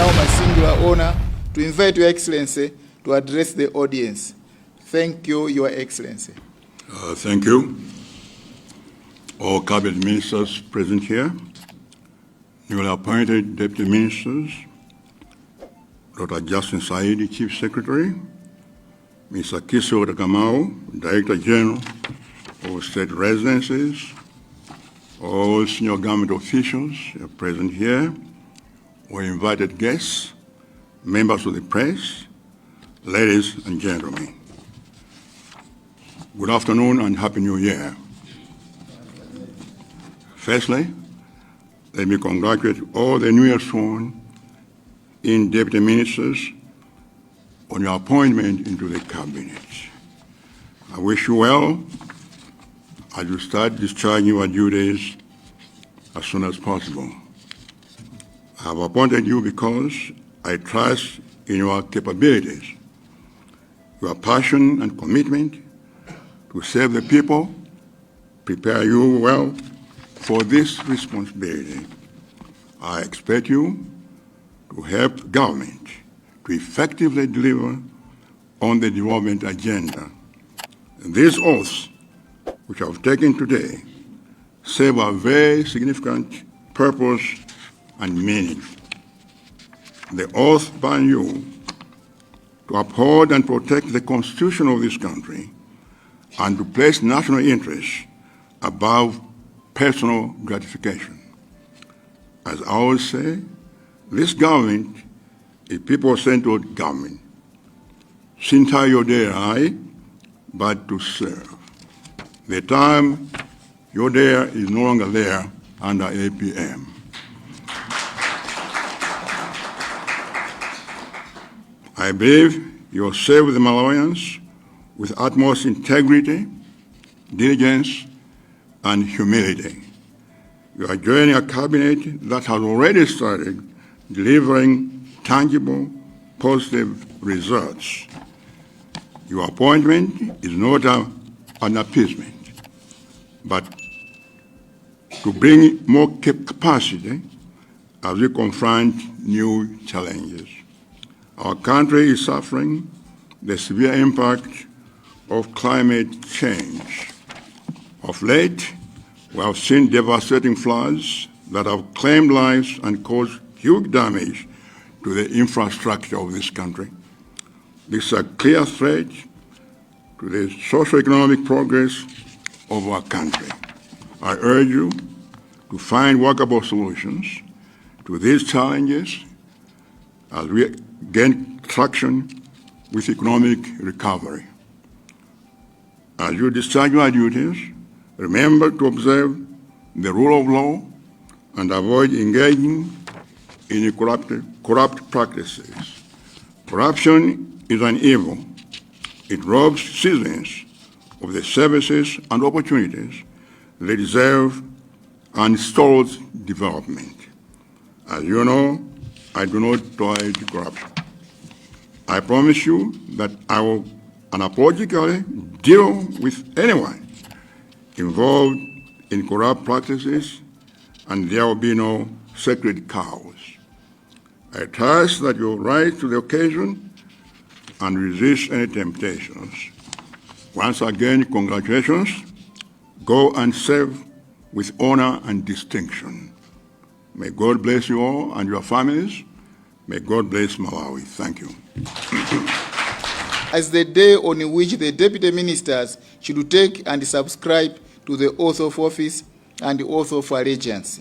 now my singular honor to invite Your Excellency to address the audience. Thank you, Your Excellency. Thank you. All cabinet ministers present here, newly appointed deputy ministers, Dr. Justin Saidi, Chief Secretary, Mr. Kiso Kamau, Director General of State Residencies, all senior government officials are present here, or invited guests, members of the press, ladies and gentlemen. Good afternoon and Happy New Year. Firstly, let me congratulate all the newly sworn in deputy ministers on your appointment into the cabinet. I wish you well as you start discharging your duties as soon as possible. I have appointed you because I trust in your capabilities, your passion and commitment to serve the people, prepare you well for this responsibility. I expect you to help government to effectively deliver on the development agenda. And these oaths, which I've taken today, serve a very significant purpose and meaning. The oath binds you to uphold and protect the Constitution of this country and to place national interests above personal gratification. As I always say, this government is people-centered government. Sinta Yodera, but to serve. The time you're there is no longer there under APM. I believe you'll serve the Malawians with utmost integrity, diligence, and humility. You are joining a cabinet that has already started delivering tangible, positive results. Your appointment is not an appeasement, but to bring more capacity as we confront new challenges. Our country is suffering the severe impact of climate change. Of late, we have seen devastating floods that have claimed lives and caused huge damage to the infrastructure of this country. This is a clear threat to the socio-economic progress of our country. I urge you to find workable solutions to these challenges as we gain traction with economic recovery. As you discharge your duties, remember to observe the rule of law and avoid engaging in corrupt practices. Corruption is an evil. It robs citizens of the services and opportunities they deserve and stalls development. As you know, I do not tolerate corruption. I promise you that I will unapologetically deal with anyone involved in corrupt practices, and there will be no sacred cows. I trust that you'll rise to the occasion and resist any temptations. Once again, congratulations. Go and serve with honor and distinction. May God bless you all and your families. May God bless Malawi. Thank you. As the day on which the deputy ministers should take and subscribe to the oath of office and the oath of allegiance.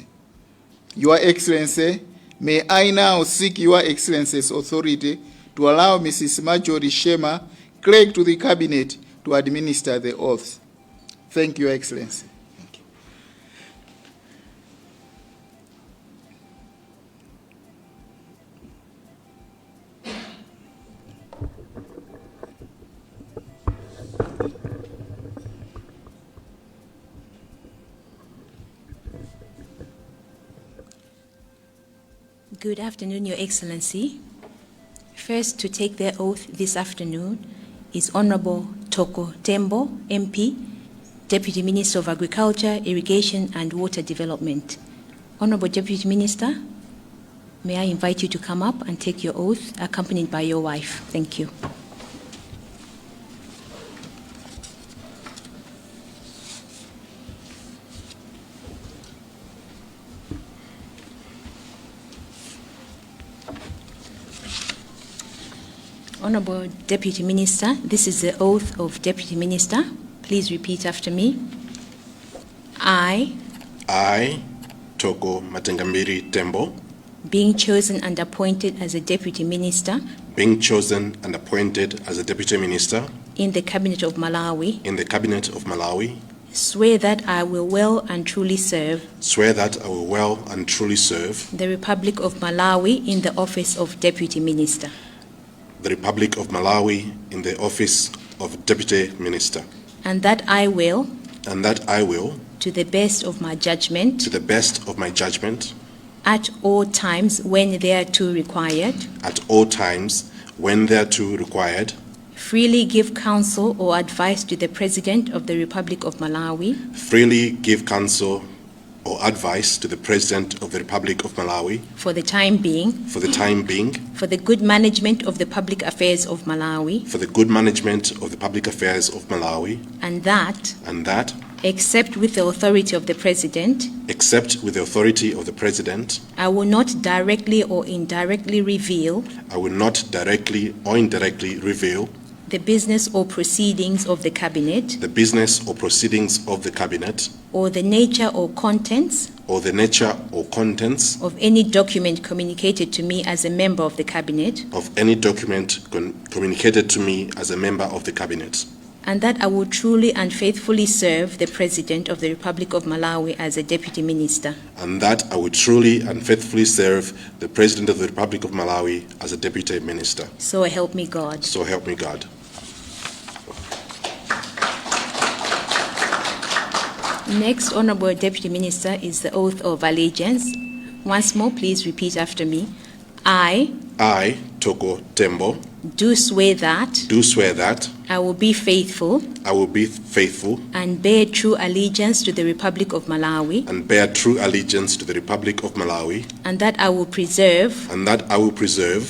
Your Excellency, may I now seek Your Excellency's authority to allow Mrs. Marjorie Shema, clerk to the cabinet, to administer the oaths. Thank you, Your Excellency. Thank you. Good afternoon, Your Excellency. First to take their oath this afternoon is Honorable Thoko Tembo, MP, Deputy Minister of Agriculture, Irrigation and Water Development. Honorable Deputy Minister, May I invite you to come up and take your oath, accompanied by your wife. Thank you. Honorable Deputy Minister, this is the oath of Deputy Minister. Please repeat after me. I, Thoko Tembo, being chosen and appointed as a Deputy Minister being chosen and appointed as a Deputy Minister in the Cabinet of Malawi, in the Cabinet of Malawi, swear that I will well and truly serve swear that I will well and truly serve the Republic of Malawi in the office of Deputy Minister, the Republic of Malawi in the office of Deputy Minister, and that I will, to the best of my judgment, the best of my judgment, at all times when thereto required, freely give counsel or advice to the President of the Republic of Malawi, freely give counsel or advice to the President of the Republic of Malawi for the time being, for the good management of the public affairs of Malawi, and that, except with the authority of the President, I will not directly or indirectly reveal the business or proceedings of the Cabinet, or the nature or contents of any document communicated to me as a member of the Cabinet, and that I will truly and faithfully serve the President of the Republic of Malawi as a Deputy Minister. So help me God. So help me God. Next, Honorable Deputy Minister, is the oath of allegiance. Once more, please repeat after me. I, Thoko Tembo, do swear that I will be faithful and bear true allegiance to the Republic of Malawi, and that I will preserve,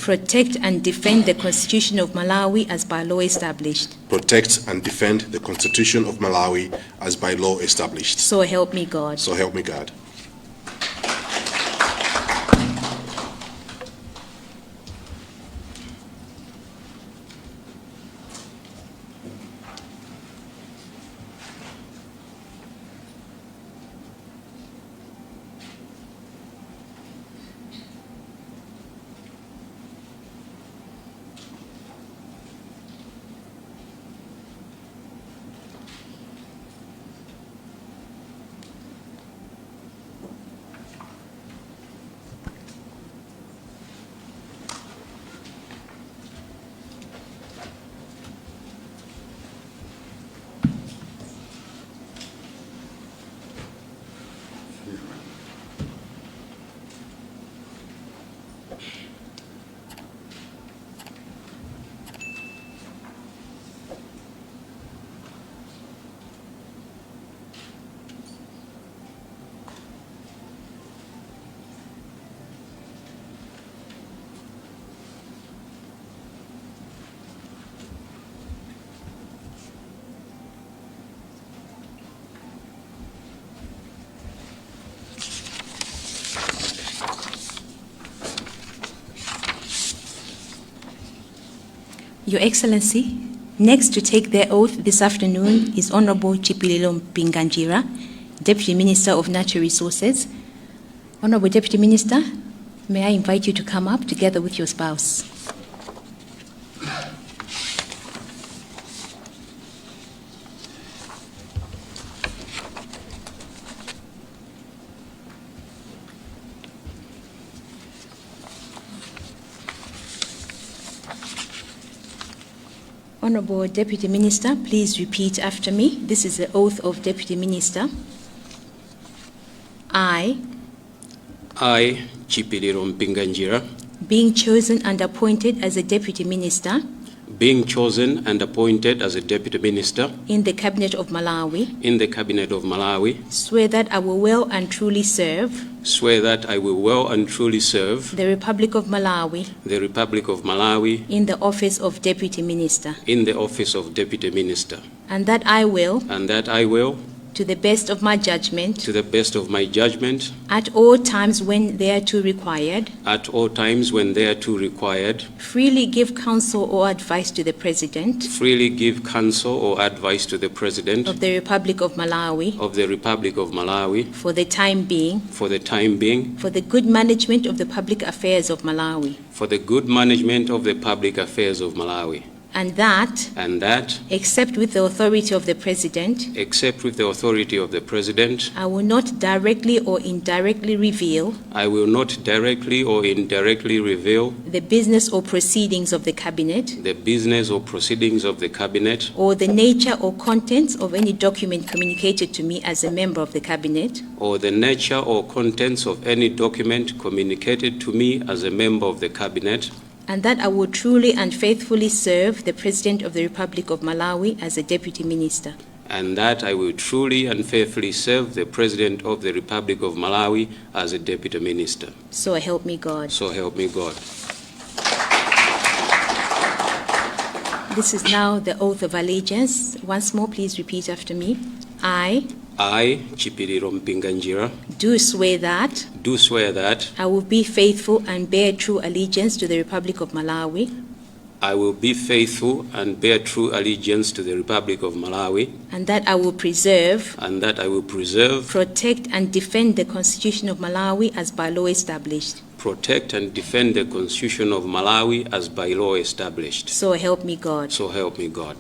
protect and defend the Constitution of Malawi as by law established. So help me God. So help me God. Your Excellency, next to take their oath this afternoon is Honorable Chipililo Mpinganjira, Deputy Minister of Natural Resources. Honorable Deputy Minister, may I invite you to come up together with your spouse. Honorable Deputy Minister, please repeat after me. This is the oath of Deputy Minister. I, Chipililo Mpinganjira, being chosen and appointed as a Deputy Minister being chosen and appointed as a Deputy Minister in the Cabinet of Malawi, in the Cabinet of Malawi, swear that I will well and truly serve swear that I will well and truly serve the Republic of Malawi the Republic of Malawi in the office of Deputy Minister, in the office of Deputy Minister, and that I will, and that I will, to the best of my judgment, to the best of my judgment, at all times when thereto required, at all times when thereto required, freely give counsel or advice to the President freely give counsel or advice to the President of the Republic of Malawi of the Republic of Malawi for the time being, for the time being, for the good management of the public affairs of Malawi, for the good management of the public affairs of Malawi, and that, except with the authority of the President, except with the authority of the President, I will not directly or indirectly reveal I will not directly or indirectly reveal the business or proceedings of the Cabinet, the business or proceedings of the Cabinet, or the nature or contents of any document communicated to me as a member of the Cabinet, or the nature or contents of any document communicated to me as a member of the Cabinet, and that I will truly and faithfully serve the President of the Republic of Malawi as a Deputy Minister. and that I will truly and faithfully serve the President of the Republic of Malawi as a Deputy Minister. So help me God. So help me God. This is now the oath of allegiance. Once more, please repeat after me. I Chipiriro Mpinganjira, do swear that do swear that I will be faithful and bear true allegiance to the Republic of Malawi, I will be faithful and bear true allegiance to the Republic of Malawi, and that I will preserve, and that I will preserve, protect, and defend the Constitution of Malawi as by law established. protect, and defend the Constitution of Malawi as by law established. So help me God. So help me God.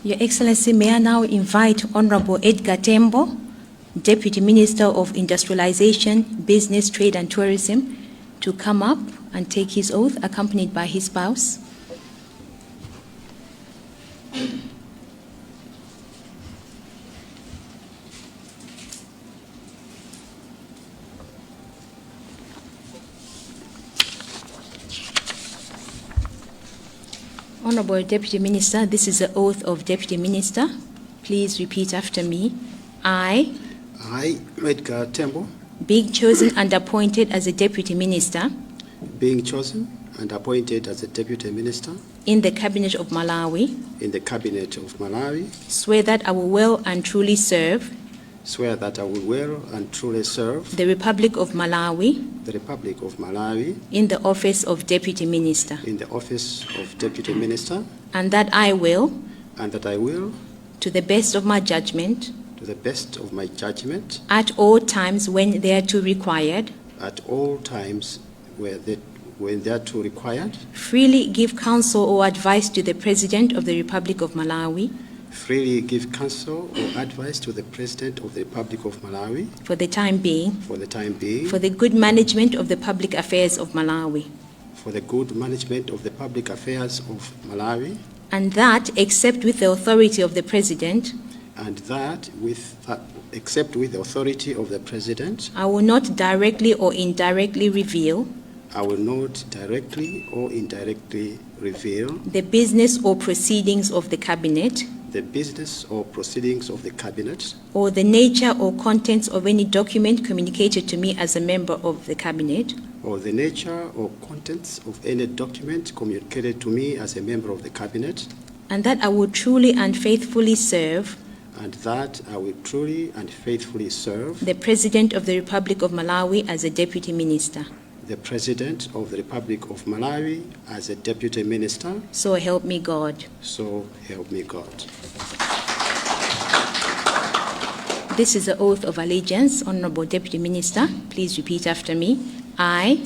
Your Excellency, may I now invite Honorable Edgar Tembo, Deputy Minister of Industrialization, Business, Trade and Tourism, to come up and take his oath, accompanied by his spouse. Honorable Deputy Minister, this is the oath of Deputy Minister. Please repeat after me. I, Edgar Tembo, being chosen and appointed as a Deputy Minister being chosen and appointed as a Deputy Minister in the Cabinet of Malawi, in the Cabinet of Malawi, swear that I will well and truly serve swear that I will well and truly serve the Republic of Malawi the Republic of Malawi in the office of Deputy Minister, in the office of Deputy Minister, and that I will, and that I will, to the best of my judgment, to the best of my judgment, at all times when thereto required, at all times when thereto required, freely give counsel or advice to the President of the Republic of Malawi freely give counsel or advice to the President of the Republic of Malawi for the time being, for the good management of the public affairs of Malawi, for the good management of the public affairs of Malawi, and that, except with the authority of the President, and that, except with the authority of the President, I will not directly or indirectly reveal I will not directly or indirectly reveal the business or proceedings of the Cabinet, the business or proceedings of the Cabinet, or the nature or contents of any document communicated to me as a member of the Cabinet, or the nature or contents of any document communicated to me as a member of the Cabinet, and that I will truly and faithfully serve and that I will truly and faithfully serve the President of the Republic of Malawi as a Deputy Minister. the President of the Republic of Malawi as a Deputy Minister. So help me God. So help me God. This is the oath of allegiance. Honorable Deputy Minister, please repeat after me. I,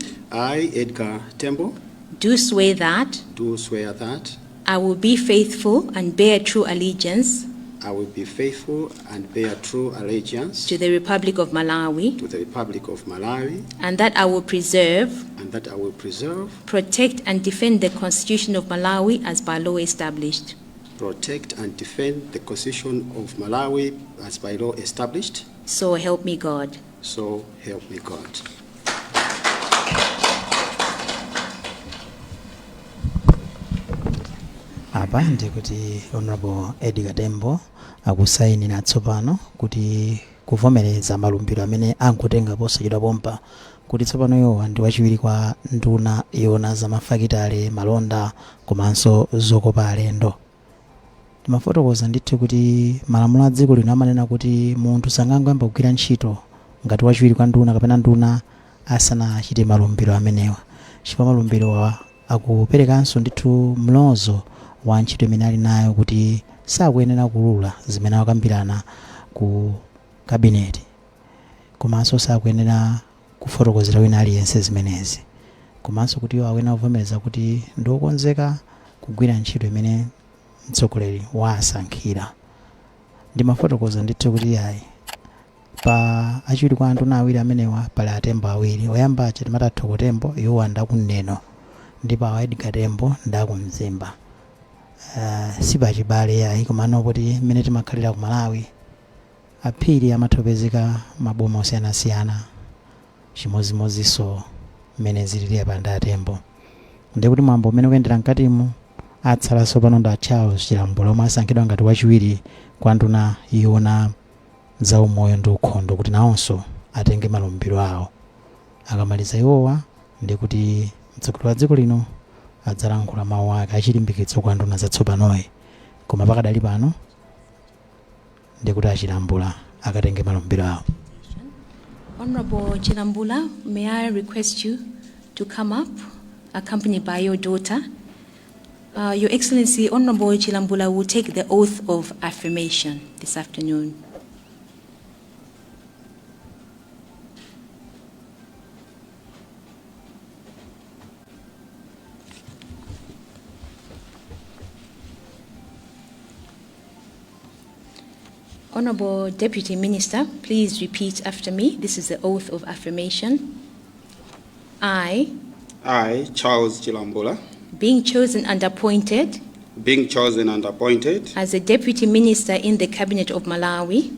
Edgar Tembo, do swear that do swear that I will be faithful and bear true allegiance I will be faithful and bear true allegiance to the Republic of Malawi, to the Republic of Malawi, and that I will preserve, and that I will preserve, protect, and defend the Constitution of Malawi as by law established. protect, and defend the Constitution of Malawi as by law established. So help me God. So help me God. Apa ndikuti Honorable Edgar Tembo akusainira tsopano kuti kuvomereza malumbiro amene ankutenga posachedwa pompa kuti tsopano iwowa ndi wachiwiri kwa nduna yona za mafakitale, malonda komanso zokopa alendo. Timafotokoza ndithu kuti malamulo a dziko lino amanena kuti munthu sangangoyamba kugwira ntchito ngati wachiwiri kwa nduna kapena nduna asanachite malumbiro amenewa. Chifukwa malumbiro akuperekanso ndithu mlozo wa ntchito imene ali nayo kuti sakuyenera kulula zimene akambirana ku kabineti, komanso sakuyenera kufotokozera wina aliyense zimenezi, komanso kuti iwo akuyenera kuvomereza kuti ndiokonzeka kugwira ntchito imene mtsogoleri wasankhira. Ndimafotokoza ndithu kuti ayi pa achiwiri kwa nduna awiri amenewa pali atembo awiri. Oyamba chitimata Thoko Tembo, iwo ndakuneno, ndipo awa Edgar Tembo ndakumzimba. Sipachibale ayi komano kuti mmene timakhalira ku Malawi aphiri amatopezeka maboma osiyanasiyana chimozimozinso mmene zilili panda atembo. Ndikuti mwambo umene kuyendera mkatimu atsalanso pano nda Charles Chilambo omwe asankhidwa ngati wachiwiri kwa nduna yona za umoyo ndi ukhondo kuti nawonso atenge malumbiro awo. Akamaliza iwowa ndikuti mtsogoleri wa dziko lino adzalankhula mawu ake achilimbikitso kwa nduna zatsopanoyi, koma pakadali pano ndikuti achilambula akatenge malumbiro awo. Honorable Chilambula, may I request you to come up, accompanied by your daughter. Your Excellency, Honorable Chilambula will take the oath of affirmation this afternoon. Honorable Deputy Minister, please repeat after me. This is the oath of affirmation. I, Charles Chilambula, being chosen and appointed as a Deputy Minister in the Cabinet of Malawi,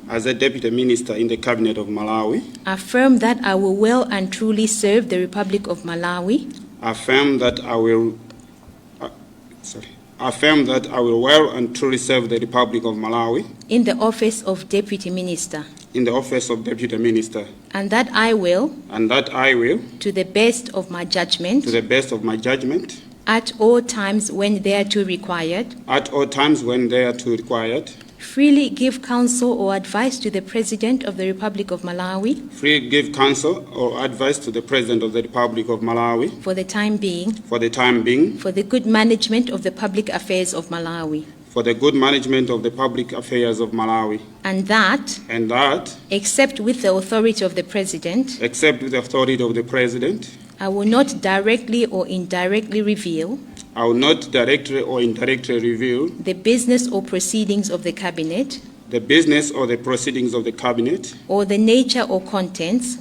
affirm that I will well and truly serve the Republic of Malawi, affirm that I will well and truly serve the Republic of Malawi in the office of Deputy Minister, and that I will, to the best of my judgment, at all times when thereto required, freely give counsel or advice to the President of the Republic of Malawi, for the time being, for the good management of the public affairs of Malawi, and that, except with the authority of the President, I will not directly or indirectly reveal the business or proceedings of the Cabinet, or the nature or contents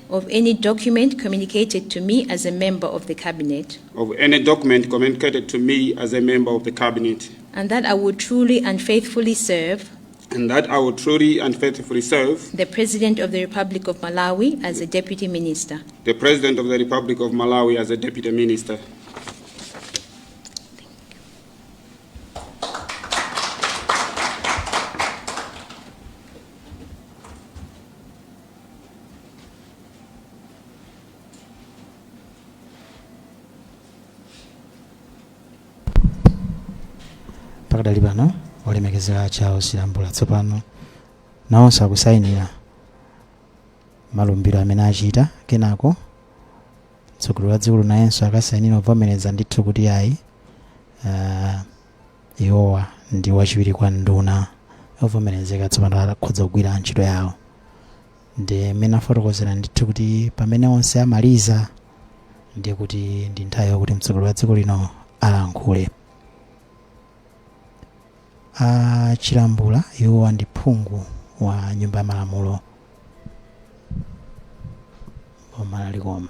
of any document communicated to me as a member of the Cabinet, of any document communicated to me as a member of the Cabinet, and that I will truly and faithfully serve and that I will truly and faithfully serve the President of the Republic of Malawi as a Deputy Minister. the President of the Republic of Malawi as a Deputy Minister. Pakadali pano olemekezeka chawo silambula tsopano nawonso akusayinira malumbiro amene achita, kenako mtsogoleri wa dziko nayenso akasayinira kuvomereza ndithu kuti ayi iwowa ndi wachiwiri kwa nduna ovomerezeka tsopano akhoza kugwira ntchito yawo. Ndi mmene afotokozera ndithu kuti pamene onse amaliza ndiye kuti ndi nthawi yokuti mtsogoleri wa dziko lino alankhule. Chilambula iwowa ndi phungu wa nyumba ya malamulo boma lalikoma.